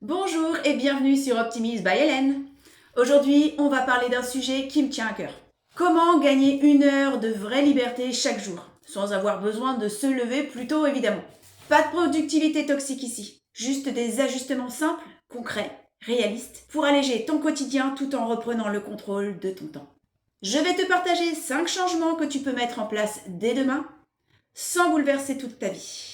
Bonjour et bienvenue sur Optimise by Hélène. Aujourd'hui, on va parler d'un sujet qui me tient à cœur. Comment gagner 1 heure de vraie liberté chaque jour, sans avoir besoin de se lever plus tôt évidemment. Pas de productivité toxique ici, juste des ajustements simples, concrets, réalistes, pour alléger ton quotidien tout en reprenant le contrôle de ton temps. Je vais te partager 5 changements que tu peux mettre en place dès demain, sans bouleverser toute ta vie.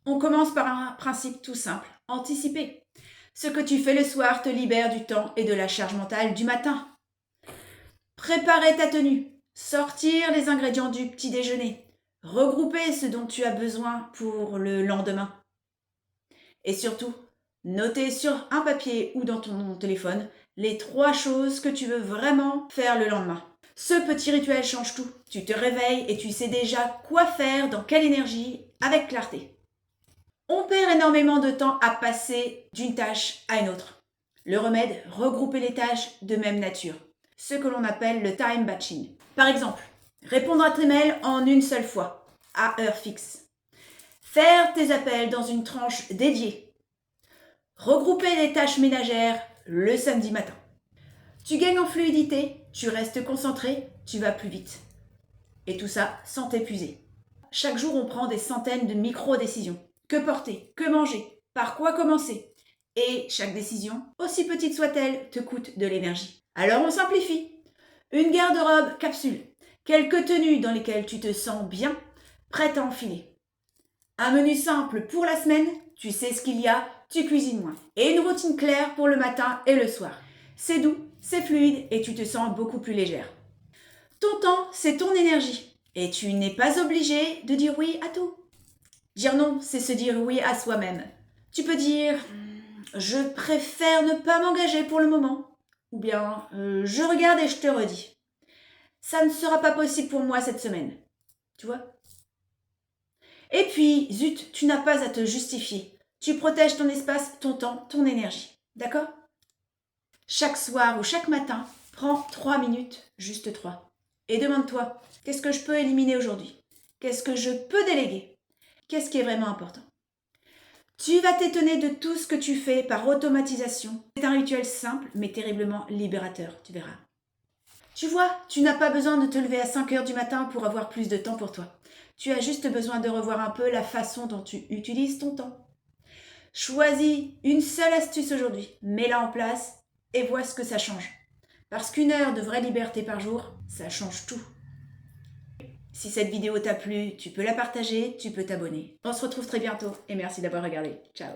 On commence par un principe tout simple, anticiper. Ce que tu fais le soir te libère du temps et de la charge mentale du matin. Préparer ta tenue, sortir les ingrédients du petit déjeuner, regrouper ce dont tu as besoin pour le lendemain. Et surtout, noter sur un papier ou dans ton téléphone les 3 choses que tu veux vraiment faire le lendemain. Ce petit rituel change tout. Tu te réveilles et tu sais déjà quoi faire, dans quelle énergie, avec clarté. On perd énormément de temps à passer d'une tâche à une autre. Le remède, regrouper les tâches de même nature, ce que l'on appelle le time batching. Par exemple, répondre à tes mails en une seule fois, à heure fixe. Faire tes appels dans une tranche dédiée. Regrouper les tâches ménagères le samedi matin. Tu gagnes en fluidité, tu restes concentré, tu vas plus vite. Et tout ça sans t'épuiser. Chaque jour, on prend des centaines de micro-décisions. Que porter? Que manger? Par quoi commencer? Et chaque décision, aussi petite soit-elle, te coûte de l'énergie. Alors on simplifie. Une garde-robe capsule. Quelques tenues dans lesquelles tu te sens bien, prête à enfiler. Un menu simple pour la semaine, tu sais ce qu'il y a, tu cuisines moins. Et une routine claire pour le matin et le soir. C'est doux, c'est fluide et tu te sens beaucoup plus légère. Ton temps, c'est ton énergie. Et tu n'es pas obligé de dire oui à tout. Dire non, c'est se dire oui à soi-même. Tu peux dire je préfère ne pas m'engager pour le moment. Ou bien je regarde et je te redis. Ça ne sera pas possible pour moi cette semaine. Tu vois? Et puis, zut, tu n'as pas à te justifier. Tu protèges ton espace, ton temps, ton énergie. D'accord? Chaque soir ou chaque matin, prends 3 minutes, juste 3. Et demande-toi, qu'est-ce que je peux éliminer aujourd'hui? Qu'est-ce que je peux déléguer? Qu'est-ce qui est vraiment important? Tu vas t'étonner de tout ce que tu fais par automatisation. C'est un rituel simple mais terriblement libérateur, tu verras. Tu vois, tu n'as pas besoin de te lever à 5 heures du matin pour avoir plus de temps pour toi. Tu as juste besoin de revoir un peu la façon dont tu utilises ton temps. Choisis une seule astuce aujourd'hui, mets-la en place et vois ce que ça change. Parce qu'1 heure de vraie liberté par jour, ça change tout. Si cette vidéo t'a plu, tu peux la partager, tu peux t'abonner. On se retrouve très bientôt et merci d'avoir regardé. Ciao.